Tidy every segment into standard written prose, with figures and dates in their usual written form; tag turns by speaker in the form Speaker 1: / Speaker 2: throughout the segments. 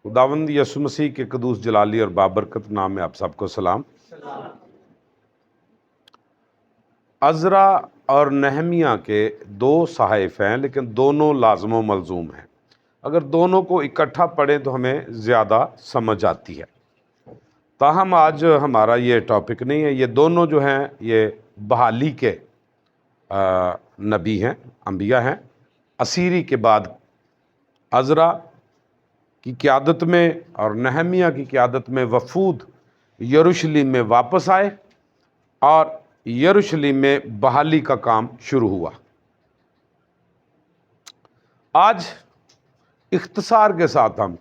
Speaker 1: खुदावंद यसु मसीह के कदूस जलाली और बाबरकत नाम में आप सबको सलाम। अज़रा और नहमिया के दो सहाइफ हैं, लेकिन दोनों लाज़िम व मलज़ूम हैं। अगर दोनों को इकट्ठा पढ़ें तो हमें ज़्यादा समझ आती है। ताहम आज हमारा ये टॉपिक नहीं है। ये दोनों जो हैं ये बहाली के नबी हैं, अंबिया हैं। असीरी के बाद अज़रा की क़यादत में और नहमिया की क़यादत में वफूद यरूशलेम में वापस आए और यरूशलेम में बहाली का काम शुरू हुआ। आज इख्तिसार के साथ हम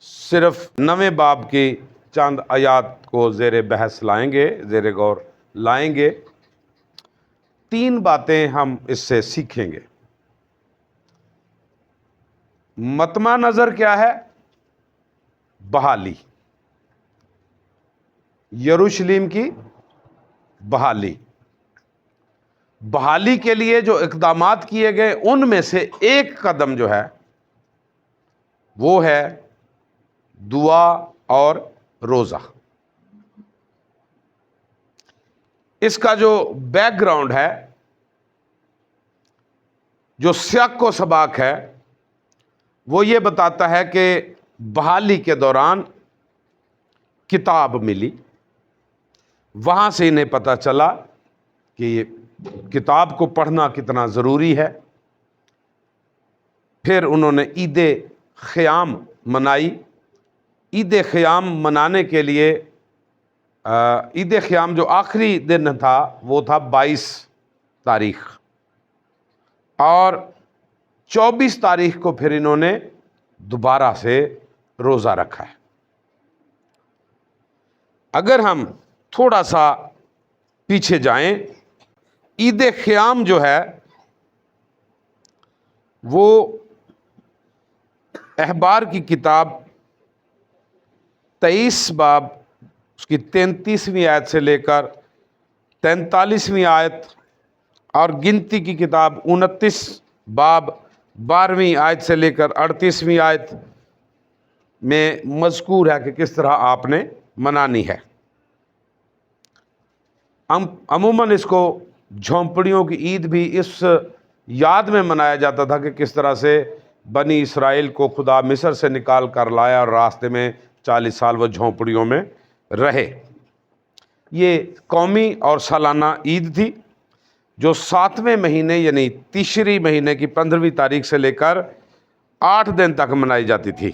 Speaker 1: सिर्फ 9वें बाब की चंद आयात को ज़ेर बहस लाएंगे, ज़ेर गौर लाएंगे। 3 बातें हम इससे सीखेंगे। मतमा नज़र क्या है? बहाली, यरूशलेम की बहाली। बहाली के लिए जो इक़दामात किए गए उनमें से एक कदम जो है वो है दुआ और रोज़ा। इसका जो बैकग्राउंड है, जो सियाक व सबाक है, वो ये बताता है कि बहाली के दौरान किताब मिली। वहाँ से इन्हें पता चला कि किताब को पढ़ना कितना ज़रूरी है। फिर उन्होंने ईद ख़याम मनाई। ईद ख़याम मनाने के लिए ईद ख़याम जो आखिरी दिन था वो था 22 तारीख, और 24 तारीख को फिर इन्होंने दोबारा से रोज़ा रखा है। अगर हम थोड़ा सा पीछे जाएं, ईद ख़याम जो है वो अहबार की किताब 23 बाब उसकी 33वीं आयत से लेकर 43वीं आयत, और गिनती की किताब 29 बाब 12वीं आयत से लेकर 38वीं आयत में मज़कूर है कि किस तरह आपने मनानी है। अमूमन इसको झोंपड़ियों की ईद भी इस याद में मनाया जाता था कि किस तरह से बनी इसराइल को खुदा मिस्र से निकाल कर लाया और रास्ते में 40 साल वो झोंपड़ियों में रहे। ये कौमी और सालाना ईद थी जो 7वें महीने यानी तीसरी महीने की 15वीं तारीख से लेकर 8 दिन तक मनाई जाती थी।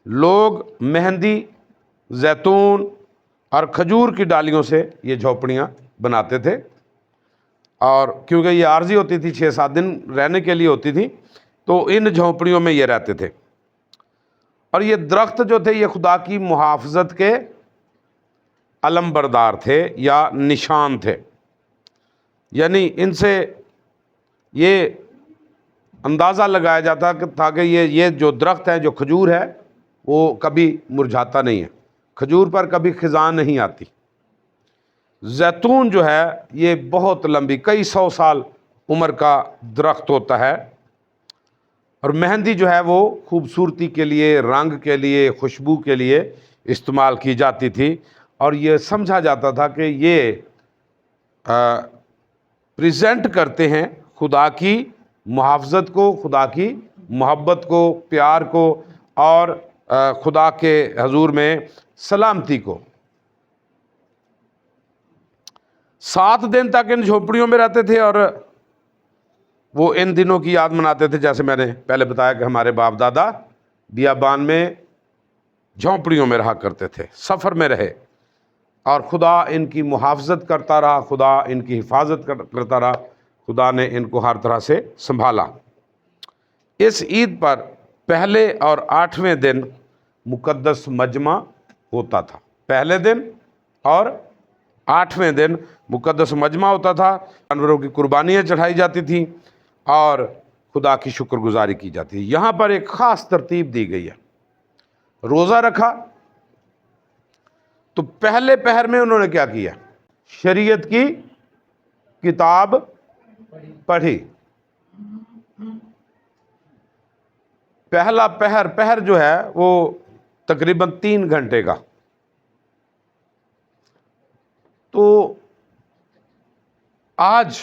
Speaker 1: लोग मेहंदी, जैतून और खजूर की डालियों से ये झोपड़ियाँ बनाते थे, और क्योंकि ये आर्जी होती थी, 6-7 दिन रहने के लिए होती थी, तो इन झोपड़ियों में ये रहते थे। और ये दरख्त जो थे ये खुदा की मुहाफ़ज़त के अलमबरदार थे या निशान थे। यानी इनसे ये अंदाज़ा लगाया जाता था कि ये जो दरख्त है, जो खजूर है, वो कभी मुरझाता नहीं है, खजूर पर कभी ख़िज़ां नहीं आती। जैतून जो है ये बहुत लंबी, कई 100 साल उम्र का दरख्त होता है। और मेहंदी जो है वो खूबसूरती के लिए, रंग के लिए, खुशबू के लिए इस्तेमाल की जाती थी, और ये समझा जाता था कि ये प्रेजेंट करते हैं खुदा की मुहाफ़ज़त को, खुदा की मोहब्बत को, प्यार को, और खुदा के हजूर में सलामती को। 7 दिन तक इन झोपड़ियों में रहते थे और वो इन दिनों की याद मनाते थे। जैसे मैंने पहले बताया कि हमारे बाप दादा बियाबान में झोंपड़ियों में रहा करते थे, सफ़र में रहे, और खुदा इनकी मुहाफ़ज़त करता रहा, खुदा इनकी हिफाजत करता रहा, खुदा ने इनको हर तरह से संभाला। इस ईद पर पहले और 8वें दिन मुक़द्दस मजमा होता था। पहले दिन और 8वें दिन मुक़द्दस मजमा होता था। जानवरों की कुर्बानियाँ चढ़ाई जाती थीं और खुदा की शुक्रगुजारी की जाती है। यहाँ पर एक ख़ास तरतीब दी गई है। रोज़ा रखा तो पहले पहर में उन्होंने क्या किया? शरीयत की किताब पढ़ी। پہلا پہر جو ہے وہ تقریباً 3 گھنٹے کا. تو آج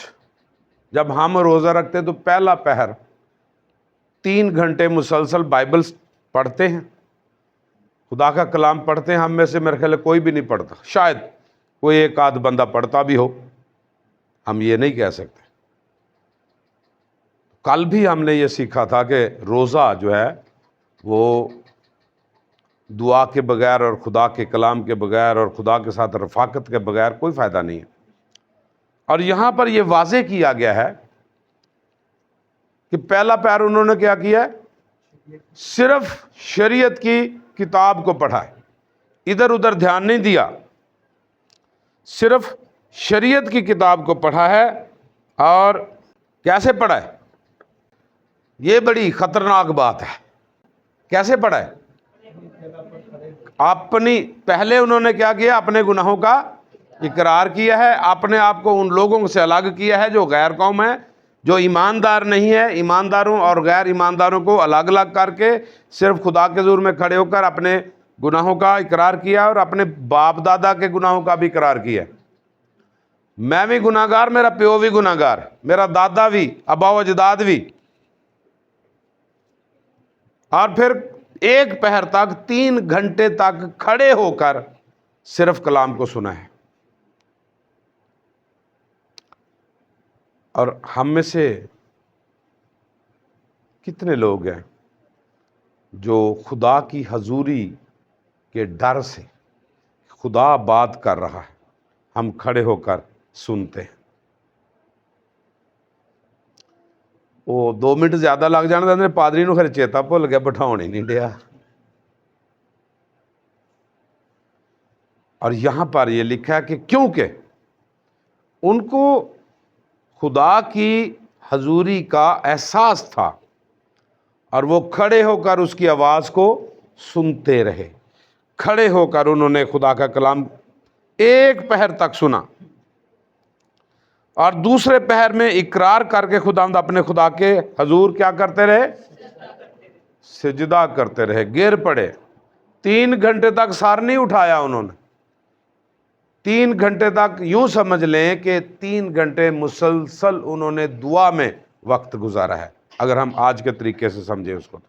Speaker 1: جب ہم روزہ رکھتے ہیں تو پہلا پہر 3 گھنٹے مسلسل بائبل پڑھتے ہیں، خدا کا کلام پڑھتے ہیں. ہم میں سے میرے خیال ہے کوئی بھی نہیں پڑھتا، شاید کوئی ایک آدھ بندہ پڑھتا بھی ہو، ہم یہ نہیں کہہ سکتے. کل بھی ہم نے یہ سیکھا تھا کہ روزہ جو ہے وہ دعا کے بغیر اور خدا کے کلام کے بغیر اور خدا کے ساتھ رفاقت کے بغیر کوئی فائدہ نہیں ہے. اور یہاں پر یہ واضح کیا گیا ہے کہ پہلا پہر انہوں نے کیا کیا ہے؟ صرف شریعت کی کتاب کو پڑھا ہے، ادھر ادھر دھیان نہیں دیا، صرف شریعت کی کتاب کو پڑھا ہے. اور کیسے پڑھا ہے؟ یہ بڑی خطرناک بات ہے. کیسے پڑھا ہے؟ پہلے انہوں نے کیا کیا؟ اپنے گناہوں کا اقرار کیا ہے، اپنے آپ کو ان لوگوں سے الگ کیا ہے جو غیر قوم ہے، جو ایماندار نہیں ہے. ایمانداروں اور غیر ایمانداروں کو الگ الگ کر کے صرف خدا کے حضور میں کھڑے ہو کر اپنے گناہوں کا اقرار کیا اور اپنے باپ دادا کے گناہوں کا بھی اقرار کیا. میں بھی گناہ گار، میرا پیو بھی گناہ گار، میرا دادا بھی، ابا و اجداد بھی. اور پھر 1 پہر تک 3 گھنٹے تک کھڑے ہو کر صرف کلام کو سنا ہے. اور ہم میں سے کتنے لوگ ہیں جو خدا کی حضوری کے ڈر سے، خدا بات کر رہا ہے، ہم کھڑے ہو کر سنتے ہیں. وہ 2 منٹ زیادہ لگ جانا تھا، پادری نو خیر چیتا بھول گیا، بٹھاؤ ہی نہیں دیا. اور یہاں پر یہ لکھا ہے کہ کیونکہ ان کو خدا کی حضوری کا احساس تھا اور وہ کھڑے ہو کر اس کی آواز کو سنتے رہے. کھڑے ہو کر انہوں نے خدا کا کلام 1 پہر تک سنا، اور دوسرے پہر میں اقرار کر کے خداوند اپنے خدا کے حضور کیا کرتے رہے؟ سجدہ کرتے رہے، گر پڑے. 3 گھنٹے تک سر نہیں اٹھایا انہوں نے. 3 گھنٹے تک یوں سمجھ لیں کہ 3 گھنٹے مسلسل انہوں نے دعا میں وقت گزارا ہے، اگر ہم آج کے طریقے سے سمجھیں اس کو.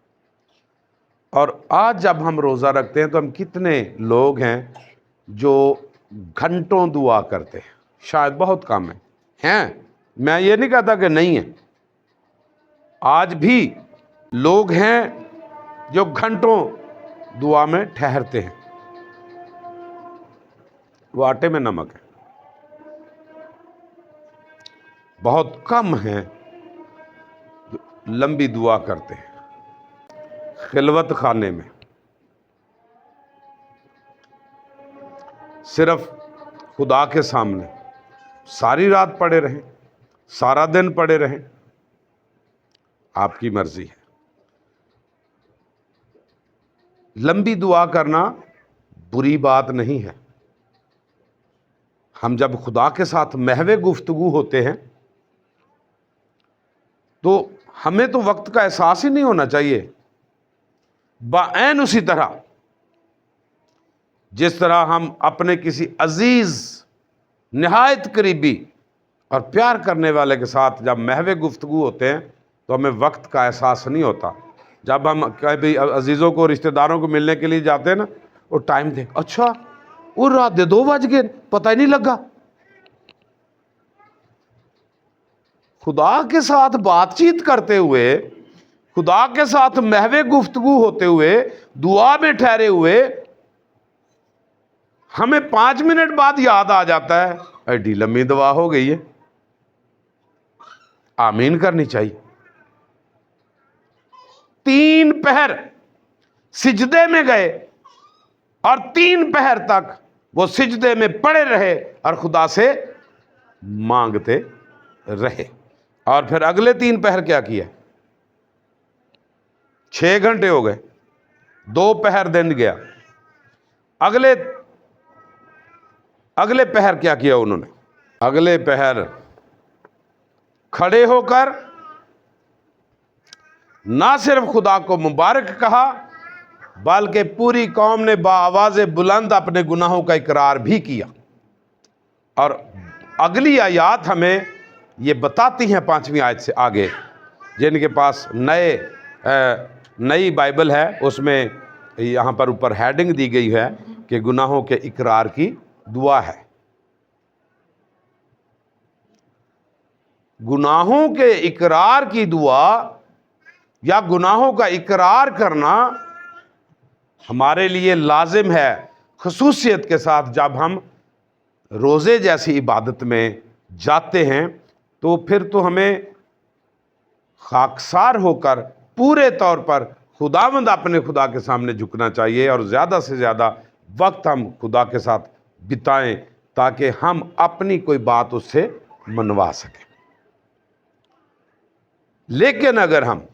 Speaker 1: اور آج جب ہم روزہ رکھتے ہیں تو ہم کتنے لوگ ہیں جو گھنٹوں دعا کرتے ہیں؟ شاید بہت کم ہیں. میں یہ نہیں کہتا کہ نہیں ہے، آج بھی لوگ ہیں جو گھنٹوں دعا میں ٹھہرتے ہیں. وہ آٹے میں نمک ہے. بہت کم ہیں جو لمبی دعا کرتے ہیں خلوت خانے میں، صرف خدا کے سامنے ساری رات پڑے رہیں، سارا دن پڑے رہیں. آپ کی مرضی ہے. لمبی دعا کرنا بری بات نہیں ہے. ہم جب خدا کے ساتھ محو گفتگو ہوتے ہیں تو ہمیں تو وقت کا احساس ہی نہیں ہونا چاہیے. بعین اسی طرح جس طرح ہم اپنے کسی عزیز، نہایت قریبی اور پیار کرنے والے کے ساتھ جب محو گفتگو ہوتے ہیں تو ہمیں وقت کا احساس نہیں ہوتا. جب ہم کبھی عزیزوں کو، رشتہ داروں کو ملنے کے لیے جاتے ہیں نا، وہ ٹائم دیکھ، اچھا وہ رات دے 2 بج گئے، پتہ ہی نہیں لگا. خدا کے ساتھ بات چیت کرتے ہوئے، خدا کے ساتھ محو گفتگو ہوتے ہوئے، دعا میں ٹھہرے ہوئے، ہمیں 5 منٹ بعد یاد آ جاتا ہے ایڈی لمبی دعا ہو گئی ہے، آمین کرنی چاہیے. 3 پہر سجدے میں گئے اور 3 پہر تک وہ سجدے میں پڑے رہے اور خدا سے مانگتے رہے. اور پھر اگلے 3 پہر کیا کیا؟ 6 گھنٹے ہو گئے، 2 پہر دن گیا. اگلے پہر کیا کیا انہوں نے؟ اگلے پہر کھڑے ہو کر ना सिर्फ खुदा को मुबारक कहा बल्कि पूरी कौम ने बाआवाज़ बुलंद अपने गुनाहों का इकरार भी किया। और अगली आयत हमें ये बताती हैं 5वीं आयत से आगे, जिनके पास नई बाइबल है उसमें यहाँ पर ऊपर हेडिंग दी गई है कि गुनाहों के इकरार की दुआ है। गुनाहों के इकरार की दुआ या गुनाहों का इकरार करना हमारे लिए लाजिम है, खसूसियत के साथ जब हम रोज़े जैसी इबादत में जाते हैं तो फिर तो हमें खाकसार होकर पूरे तौर पर खुदावंद अपने खुदा के सामने झुकना चाहिए और ज़्यादा से ज़्यादा वक्त हम खुदा के साथ बिताएं ताकि हम अपनी कोई बात उससे मनवा सकें। लेकिन अगर हम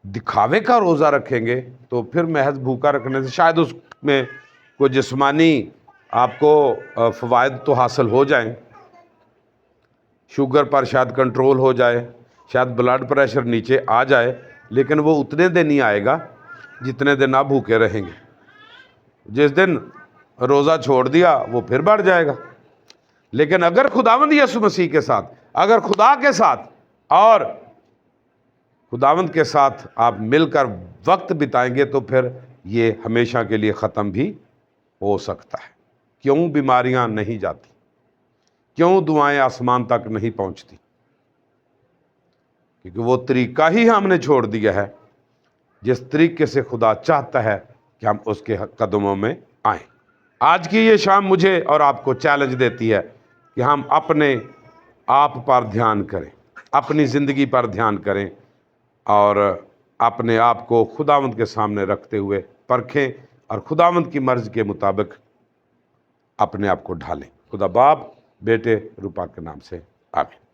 Speaker 1: दिखावे का रोज़ा रखेंगे तो फिर महज भूखा रखने से शायद उसमें कोई जिस्मानी आपको फ़वाइद तो हासिल हो जाएं, शुगर पर शायद कंट्रोल हो जाए, शायद ब्लड प्रेशर नीचे आ जाए, लेकिन वो उतने दिन नहीं आएगा जितने दिन आप भूखे रहेंगे। जिस दिन रोज़ा छोड़ दिया वो फिर बढ़ जाएगा। लेकिन अगर खुदावंद यीशु मसीह के साथ, अगर खुदा के साथ और खुदावंद के साथ आप मिलकर वक्त बिताएंगे तो फिर ये हमेशा के लिए ख़त्म भी हो सकता है। क्यों बीमारियां नहीं जाती, क्यों दुआएं आसमान तक नहीं पहुंचती? क्योंकि वो तरीका ही हमने छोड़ दिया है जिस तरीके से खुदा चाहता है कि हम उसके कदमों में आएं। आज की ये शाम मुझे और आपको चैलेंज देती है कि हम अपने आप पर ध्यान करें, अपनी ज़िंदगी पर ध्यान करें और अपने आप को खुदावंद के सामने रखते हुए परखें और खुदावंद की मर्ज़ के मुताबिक अपने आप को ढालें। खुदा बाप, बेटे, रूपा के नाम से आमीन।